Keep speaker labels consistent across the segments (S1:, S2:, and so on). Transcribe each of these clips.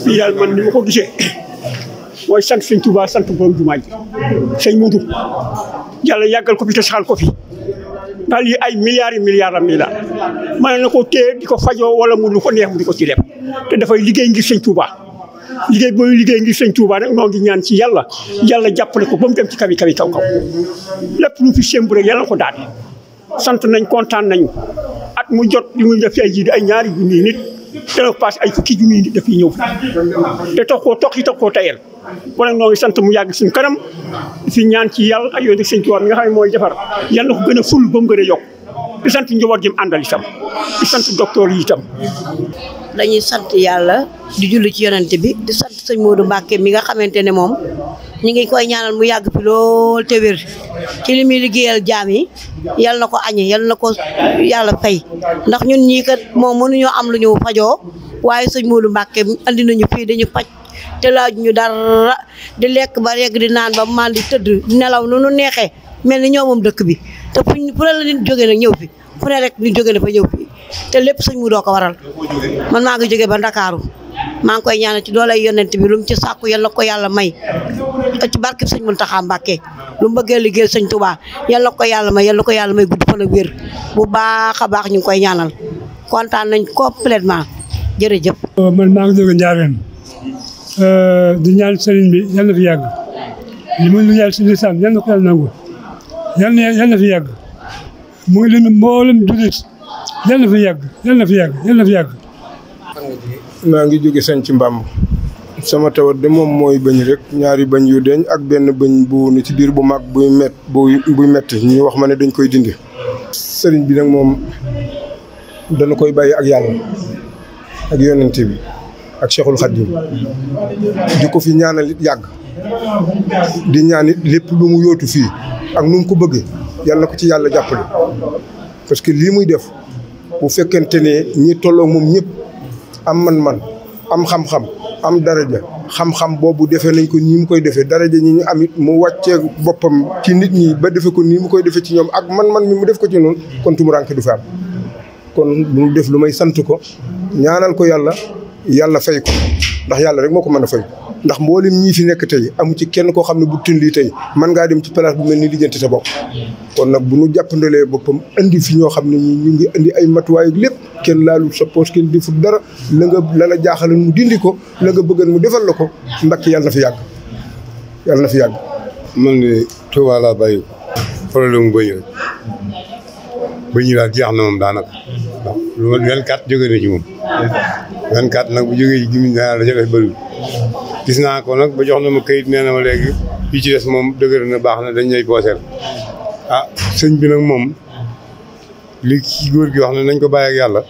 S1: lii daal man ni ma ko gisee mooy sant sëñ Touba sant borom jumaa ji sëñ Modou yàlla yàggal ko fi te saxal ko fi ndax lii ay milliards am nii la mën na ko téye di ko fajoo wala mu lu ko neex mu di ko ci def te dafay liggéey ngir sëñ Touba liggéey booy liggéey ngir sëñ Touba nag noo ngi ñaan ci yàlla jàppale ko ba mu dem ci kaw lépp lu fi sémbu rek yàlla ko daane sant nañ kontaan nañu at mu jot li muy def ay ji ay ñaari junni nit dana passe ay fukki junni nit dafay ñëw te tax koo tayel kon nag noo ngi sant mu yàgg suñu kanam fi ñaan ci yàlla ak yoon sëñ Touba mi nga xam ne mooy defar yàlla ko gën a ful ba mu gën a yokk di sant njaboot gi mu àndal itam di sant docteur yi itam.
S2: dañuy sant yàlla di julli ci yonent bi di sant sëñ Modou Mbacké mi nga xamante ne moom ñu ngi koy ñaanal mu yàgg fi lool te wér ci li muy liggéeyal jaam yi yal na ko añe yal na ko yàlla fay ndax ñun ñii kat moom mënuñoo am lu ñu fajoo waaye sëñ Modou Mbacké andi nañu fii dañu faj te laaj ñu dara di lekk ba regg di naan ba man di tëdd di nelaw nu nu neexee mel ni ñoo moom dëkk bi te fu la nit jógee nag ñëw fi fu ne rek nit jógee na fa ñëw fi te lépp sëñ mu doo ko waral man maa ngi jógee ba Ndakaaru maa ngi koy ñaanal ci doolay yonent bi lu mu ci sàkku yal na ko yàlla may ci barkeb sëñ Mountakha Mbacké lu mu bëggee liggéey sëñ Touba yal na ko yàlla may yal na ko yàlla may gudd fan ak wér bu baax a baax ñu ngi koy ñaanal kontaan nañ complètement jërëjëf.
S3: man maa ngi jógee Ndiarène di ñaan sëriñ bi yal na fi yàgg li muy lu yàlla si lislaam yal na ko yàlla nangu yal na fi yàgg mu ngi leen mboolem jullit yal na fi yàgg yal na fi yàgg yal na fi yàgg.
S4: maa ngi jóge sañ ci Mbamb sama tawat de moom mooy bëñ rek ñaari bëñ yu deñ ak benn bëñ bu ni ci biir bu mag buy metti ñu wax ma ne dañ koy dindi. sëriñ bi nag moom dana koy bàyyi ak yàlla ak yonent bi ak Cheikhul Khadim di ko fi ñaanal it yàgg di ñaan it lépp lu mu yóotu fii ak nu mu ko bëggee yàlla na ko ci yàlla jàppale parce que lii muy def bu fekkente ne ñi tolloo moom ñëpp am man-man am xam-xam am daraja xam-xam boobu defee nañ ko nii mu koy defee daraja ñi ñu am it mu wàccee boppam ci nit ñi ba defe ko nii mu koy defee ci ñoom ak man-man mi mu def ko ci noonu kon tumuraanke du fi am kon mu def lu may sant ko ñaanal ko yàlla fay ko ndax yàlla rek moo ko mën a fay ndax mboolem ñii fi nekk tey amu ci kenn koo xam ne bu tënd lii tey mën ngaa dem ci place bu mel ni lijjanti sa bopp kon nag bu nu jàppandalee boppam indi fi ñoo xam ne ñi ñu ngi indi ay matuwaay ak lépp kenn laalul sa poos kenn deful dara la la jaaxaloon mu dindi ko la nga bëggoon mu defal la ko Mbacké yàlla na fi yàgg yàlla na fi yàgg.
S5: man de Touba laa bàyyi problème mu bëñ rek bëñ daal jeex na moom daanaka waaw lu ma 24 jógee na ci moom 24 nag bu jógee ci gimiñ daanaka la ca def bëriwul gis naa ko nag ba jox na ma kayit nee na ma léegi yi ci des moom dëgër na baax na dañ lay booseel ah sëñ bi nag moom li ci góor gi wax ne nañ ko bàyyi ak yàlla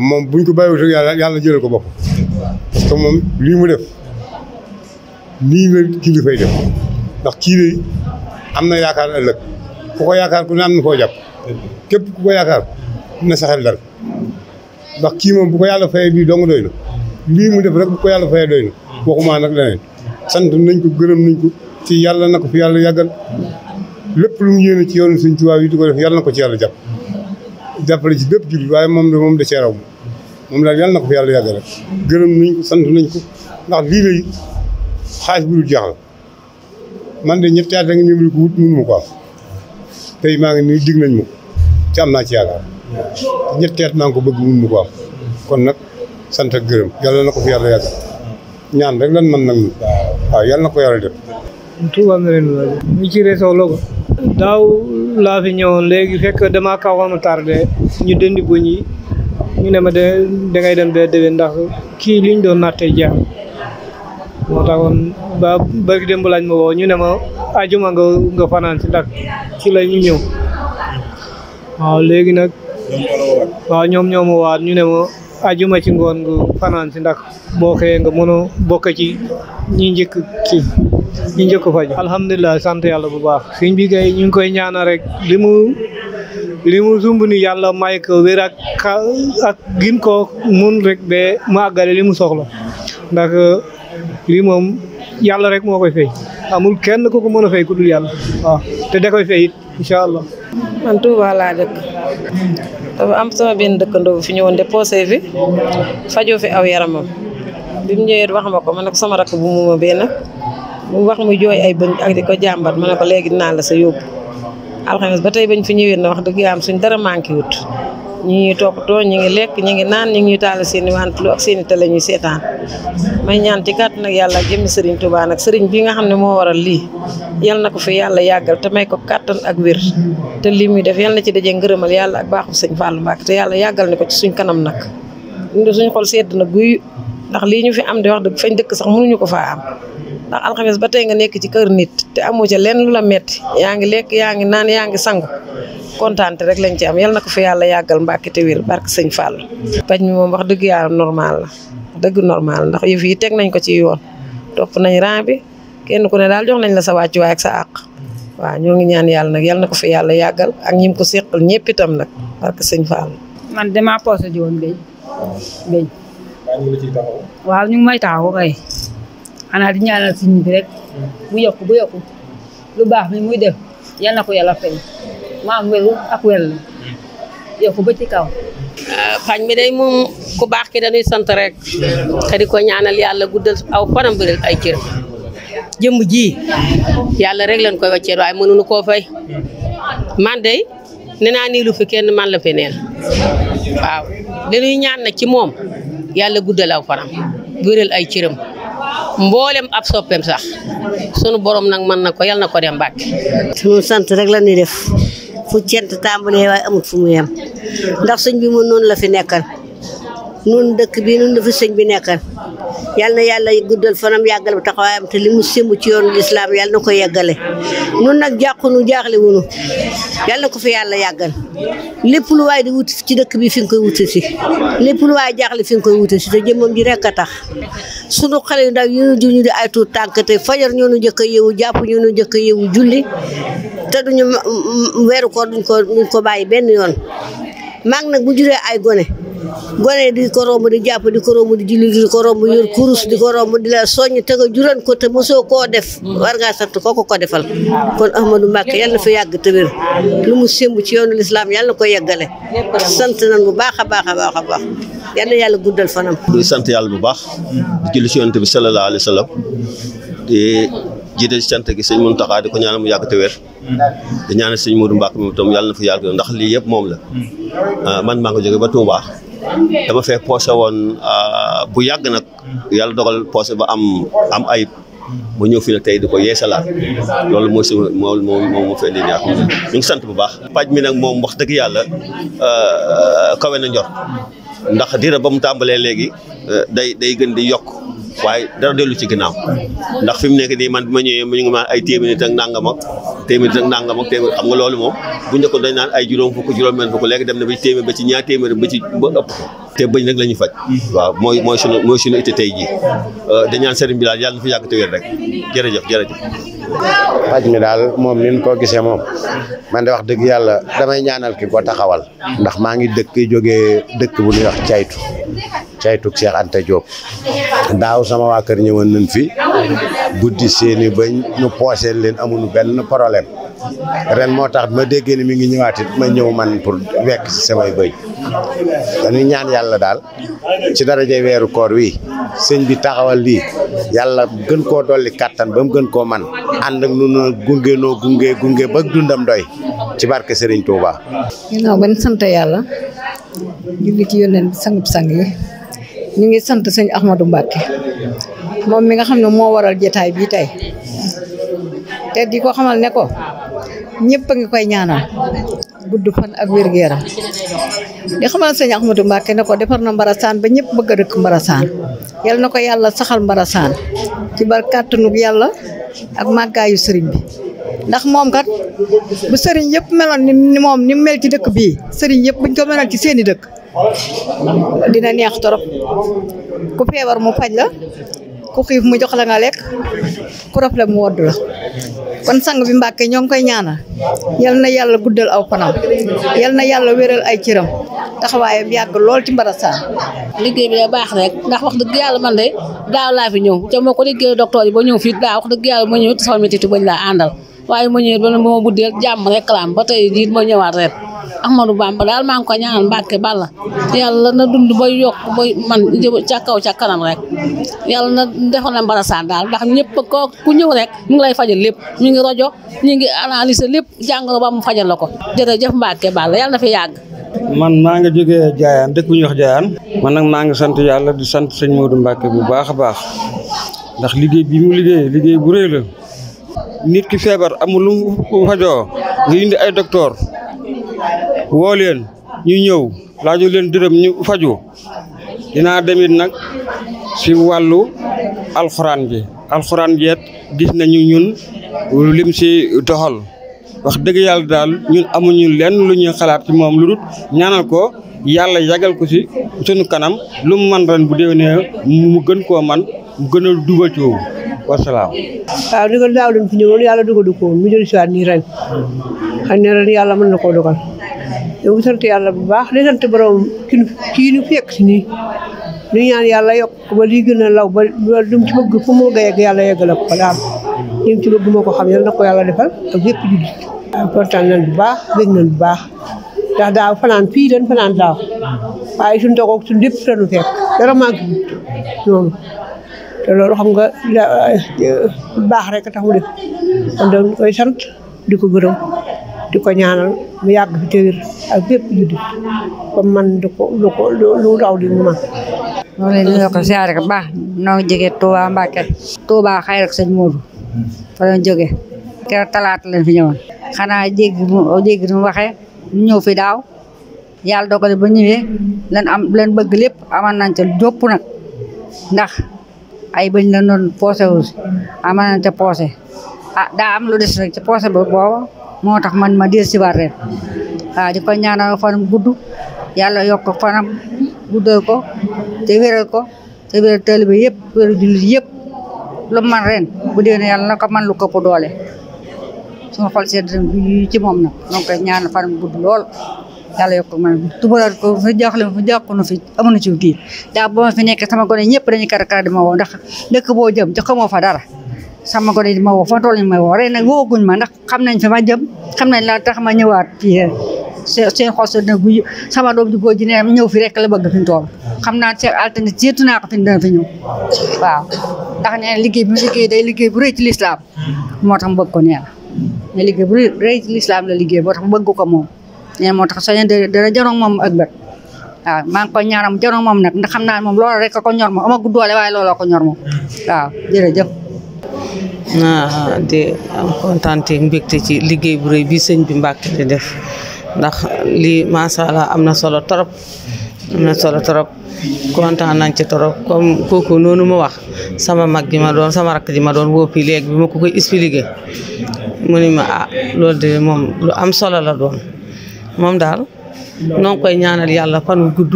S5: moom buñ ko bàyyiwut ak yàlla jëlee ko bopp parce que moom lii mu def nii la kilifay def ndax kii de am na yaakaar ëllëg ku ko yaakaar ku ne am na koo jàpp képp ku ko yaakaar na sa xel dal ndax kii moom bu ko yàlla fayee bii dong doy na lii mu def rek bu ko yàlla fayee doy na waxumaa nag leneen sant nañ ko gërëm nañ ko ci yàlla na ko fi yàlla yàggal lépp lu mu yéene ci yoonu Sëñ Tuubaa yi di ko def yàlla na ko ci yàlla jàppale ci bépp jullit waaye moom da cee raw moom daal yàlla na ko fi yàlla yàggal rek gërëm nañ ko sant nañ ko ndax lii lay xaalis bu dul jeex la man de ñetti at a ngi nii ko wut mënu ma ko am tey maa ngi nii dig nañ ma ci am naa ci yaakaar ñetti at maa ngi ko bëgg mënu ma ko am kon nag sant ak gërëm yàlla na ko fi yàlla yàggal ñaan rek lan man nag waaw yàlla na ko yàlla def.
S6: Touba Mérina Louga ñu ci réseau Louga daaw laa fi ñëwoon léegi fekk damaa kawoon a tardé ñu dëndi bëñ yi ñu ne ma dangay dem ba déwén ndax kii liñ doon nattee jeex moo taxoon ba bëgg démb lañ ma woo ñu ne ma ajuma nga fanaan si ndax ci la ñu ñëw waaw léegi nag waaw ñoom ñoo ma waat ñu ne ma ajuma ci ngoon nga fanaan si ndax boo xëyee nga mën a bokk ci ñi njëkk faj alhamdulilah sant yàlla bu baax sëñ bi kay ñu ngi koy ñaanal rek li mu sumb ni yàlla may ko wér ak gin ko mun rek ba mu àggale li mu soxla ndax lii moom yàlla rek moo koy fay amul kenn ku ko mën a fay ku dul yàlla waaw te da koy fay it incha allah.
S7: man Touba laa dëkk dafa am sama benn dëkkandoo fi ñëwoon déposé fi fajoo fi aw yaramam bi mu ñëwee wax ma ko ma ne ko sama rakk bu muuma bee nag mu wax muy jooy ay bëñ ak di ko jàmbat ma ne ko léegi dinaa la sa yóbbu alxames ba tey bañ fi ñëwee na wax dëgg yàlla suñ dara manqué wut ñi ñuy toppatoo ñi ngi lekk ñi ngi naan ñi ngi ñuy taal seen i wantulu ak seen i télé ñuy seetaan may ñaan ci kàtt nag yàlla ak jëmmi Serigne Touba nag Serigne bi nga xam ne moo waral lii yal na ko fi yàlla yàggal te may ko kàttan ak wér te lii muy def yal na ci dajee ngërëmal yàlla ak baaxu sëñ Fallou Mbacké te yàlla yàggal ne ko ci suñ kanam nag ñu suñ xol sedd na guy ndax lii ñu fi am di wax dëgg fañ dëkk sax mënuñu ko faa am ndax alxames ba tey nga nekk ci kër nit te amoo ca lenn lu la metti yaa ngi lekk yaa ngi naan yaa ngi sangu kontaan rek lañ ci am yal na ko fi yàlla yàggal Mbacké te wér barke sëñ Fallou. paj mi moom wax dëgg yàlla normal la dëgg normal ndax yëf yi teg nañ ko ci yoon topp nañ rang bi kenn ku ne daal jox nañ la sa wàccuwaay ak sa àq waaw ñoo ngi ñaan yàlla nag yal na ko fi yàlla yàggal ak ñim ko seqal ñëpp itam nag barke sëñ Fallou.
S8: man damaa posé ji woon béy waaw ñu ngi may taxaw kay xanaa di ñaanal suñu bi rek bu yokku lu baax mi muy def yal na ko yàlla fay ma am wéru ak wér yokku ba ci kaw.
S2: pañ mi day moom ku baax ki dañuy sant rek te di ko ñaanal yàlla guddal aw fanam bi rek ay cër jëmm ji yàlla rek lañ koy wàccee waaye mënuñu koo fay man day nee naa nii lu fi kenn man la fi neen waaw dañuy ñaan nag ci moom yàlla guddal aw fanam wéral ay cëram mboolem ab soppeem sax sunu borom nag mën na ko yal na ko dem Mbacké.
S9: sunu sant rek la ñuy def fu cent tàmbalee waaye amut fu mu yem ndax sëñ bi moom noonu la fi nekkal noonu dëkk bi noonu la fi sëñ bi nekkal yal na yàlla guddal fanam yàggal ba taxawaayam te li mu sémb ci yoonu lislaam yal na ko yeggale nun nag jàqunu jaaxle wunu yal na ko fi yàlla yàggal lépp lu waay di wut ci dëkk bi fi nga koy wuti si lépp lu waay jaaxle fi nga koy wuti si te jëmmam ji rek a tax sunu xale yu ndaw ñu di ay tuut tànk te fajar ñoo nu njëkk a yeewu jàpp ñoo nu njëkk a yeewu julli te duñu weeru koor duñ ko bàyyi benn yoon mag nag bu juree ay gone di ko romb di jàpp di ko romb di julli di ko romb yor kurus di ko romb di la soññ te nga juran ko te mosoo koo def war ngaa sant kooku ko defal kon Ahmadou Mbacké yal na fi yàgg te wér lu mu sémb ci yoonu lislaam yal na ko yeggale sant nañ bu baax a baax a baax a baax yal na yàlla guddal fanam.
S10: di sant yàlla bu baax di julli ci yonent bi sallallahu alayhi wa sallam di jiite ci sant gi sëñ Mountakha di ko ñaanal mu yàgg te wér di ñaanal sëñ Modou Mbacké moom itam yàlla na fi yàgg ndax lii yëpp moom la man maa ngi jóge ba Touba dama fee poosé woon bu yàgg nag yàlla dogal poosé ba am ayib mu ñëw fi nag tey di ko yeesalaat loolu mooy si moom moo fee indi ñaar ñu ngi sant bu baax. paj mi nag moom wax dëgg yàlla kawe na njort ndax dira ba mu tàmbalee léegi day gën di yokk waaye dara dellu ci ginnaaw ndax fi mu nekk nii man bi ma ñëwee ñu ngi ma ay téeméer ak nangam ak téeméer xam nga loolu moom bu njëkkoon dañ naan ay juróom fukk léegi dem na ba ci téeméer ba ci ñaar téeméer ba ëpp te bëñ nag la ñuy faj waaw mooy sunu itte tey jii da ñaan sëriñ bi daal yàlla na fi yàgg te wér rek jërëjëf
S11: paj mi daal moom ni ko gisee moom man de wax dëgg yàlla damay ñaanal ki ko taxawal ndax maa ngi jógee dëkk bu ñuy wax caytu Cheikh Anta Diop daaw sama waa kër ñëwoon nañ fi buddi seeni bañ ñu pooseel leen amuñu benn problème ren moo tax ma déggee ni mi ngi ñëwaat it ma ñëw man pour wekk si samay bëñ dañuy ñaan yàlla daal ci darajay weeru koor wi sëñ bi taxawal lii yàlla gën koo dolli kattan ba mu gën koo man ànd ak nu gunge ba dundam doy ci barke Serigne Touba.
S8: ginnaaw ba ñu sant yàlla julli ci yónneen bi sangub sang yi ñu ngi sant sëñ Ahmadou Mbacké moom mi nga xam ne moo waral jotaay bii tey te di ko xamal ne ko ñëpp a ngi koy ñaanal gudd fan ak wér-gu-yaram di xamal sëñ Ahmadou Mbacké ne ko defar na Mbarasaan ba ñëpp bëgg a dëkk Mbarasaan yal na ko yàlla saxal Mbarasaan ci bar kàttanu yàlla ak màggaayu sëriñ bi ndax moom kat bu sëriñ yëpp meloon ni moom ni mu mel ci dëkk bii sëriñ yëpp buñ ko meloon ci seeni dëkk dina neex torop ku feebar mu faj la ku xiif mu jox la nga lekk ku rafle mu wodd la kon sang bi Mbacké ñoo ngi koy ñaanal yal na yàlla guddal aw fanam yal na yàlla wéral ay cëram taxawaayam yàgg lool ci Mbarasaan.
S12: liggéey bi baax rek ndax wax dëgg yàlla man de daaw laa fi ñëw te moo ko liggéey docteur yi ba ñëw fii daaw wax dëgg yàlla ma ñëw sama métti bañ laa àndal waaye ma ñëwee ba ma buddeel jàmm rek laam ba tey jii ma ñëwaat ren Ahmadou Bamba daal maa ngi ko ñaanal Mbàkke Balla yàlla na dund ba yokk ba man ca kaw ca kanam rek yàlla na defal na mbarasaan daal ndax ñëpp ko ku ñëw rek mu ngi lay fajal lépp ñu ngi rajo ñu ngi analyser lépp jàngoro ba mu fajal la ko jërëjëf Mbàkke Balla yàlla na fi yàgg.
S13: man maa ngi jógee Jaayaan dëkk bu ñuy wax Jaayaan man nag maa ngi sant yàlla di sant sëñ Modou Mbacke bu baax a baax ndax liggéey bi mu liggéey bu rëy la nit ki feebar amul lu mu fajoo nga indi ay docteur woo leen ñu ñëw laaju leen dërëm ñu faju dinaa demit nag si wàllu alxuraan ji gis nañu ñun lim si doxal wax dëgg yàlla daal ñun amuñu lenn lu ñuy xalaat ci moom lu dul ñaanal ko yàlla yagal ko si sunu kanam lu mu man ren bu déwénee mu gën koo man mu gën a dugal ci woowu wasalaam.
S14: waaw di ko daaw leen fi ñëwoon yàlla dugal ko mu jël si waat nii ren xam ne ren yàlla mën na koo dogal yow sant yàlla bu baax di sant borom kii nu fekk si nii ñu ñaan yàlla yokk ba lii gën a law ba lu mu ci bëgg fu mu yegg yàlla yeggale ko daal li mu ci bëgg moo ko xam yàlla na ko yàlla defal ak yëpp jullit kontaan nañ bu baax bég nañ bu baax ndax daaw fanaan fii leen fanaan daaw waaye suñu toog suñu lépp lañu fekk dara manqué noonu te loolu xam nga baax rek tax mu def kon dañ koy sant di ko gërëm di ko ñaanal mu yàgg fi téwér ak bépp jullit comme man lu raw li mu man
S15: moo leen di ko siyaare ko baax noo jógee Touba Mbacke Touba xay rek sëñ Modou fa lañ jógee keroog talaata lañ fi ñëwoon xanaa dégg mu waxee ñu ñëw fi daaw yàlla dogal ba ñëwee leen bëgg lépp amal nañ ca jópp nag ndax ay bëñ la doon poosé wu amal nañ ca poosé daa am lu des rek ca poosé ba booba moo tax man ma del si waat ren waaw di ko ñaanal fanam gudd yàlla yokk fanam guddal ko te wéral ko te wéral taalibe yëpp wéral jullit yëpp lu man ren bu dee ne yàlla na ko man lu ko doole suma xol sedd ci moom nag donc ñaan fanam gudd lool yàlla yokk man tubalaat ko fi jaaxle fi jàqunu fi amuñu ci kii daa ba ma fi nekk sama gone ñëpp dañuy kar di ma woo ndax dëkk boo jëm te xamoo fa dara sama gone di ma woo fa tool ñu may woo ren nag wooguñ ma ndax xam nañ fi ma jëm xam nañ la tax ma ñëwaat fii seen xol sedd na guy sama doom ji góor ji ne ñëw fi rek la bëgg fi mu toll xam naa seen alternative seetu naa ko fi dana fi ñëw waaw ndax nee liggéey bi mu liggéey day liggéey bu rëy ci lislaam moo tax mu bëgg ko nee na mais liggéey bu rëy ci lislaam la liggéey boo tax mu bëgg ko moom nee moo tax soñe dana jaroog moom ak bët waaw maa ngi koy ñaanam jaroog moom nag ndax xam naa moom loolu rek ko ñor moom amagu doole waaye looloo ko ñor moom waaw jërëjëf
S7: di am kontaan te mbégte ci liggéey bu rëy bi sëñ bi Mbàkke di def ndax lii macha allah am na solo trop kontaan nañ ci trop comme kooku noonu ma wax sama mag ji ma doon sama rakk ji ma doon wóopi léegi bi ma ko koy expliqué mu ni ma loolu de moom lu am solo la doon moom daal noo ngi koy ñaanal yàlla fan wu gudd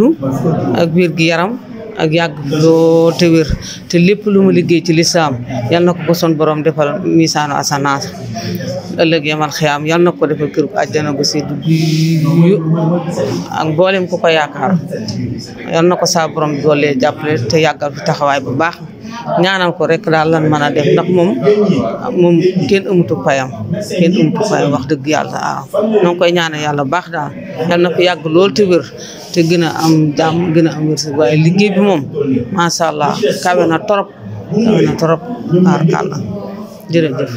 S7: ak wér gi yaram ak yàgg lool te wér te lépp lu mu liggéey ci lislaam yal na ko son borom defal misaanu asanaas ëllëg yamal xiyaam yal na ko defal kër gu àjjana ba seddu guyu ak mboolem ku ko yaakaar yal na ko saa borom doole jàppale te yàggal fi taxawaay bu baax ñaanal ko rek daal lan mën a def ndax moom kenn amutu payam wax dëgg yàlla waaw ñoo ngi koy ñaanal yàlla baax daal yal na ko yàgg lool te wér te gën a am jàmm gën a am wërsëg waaye liggéey bi moom macha allah kawe na torop baarkàlla jërëjëf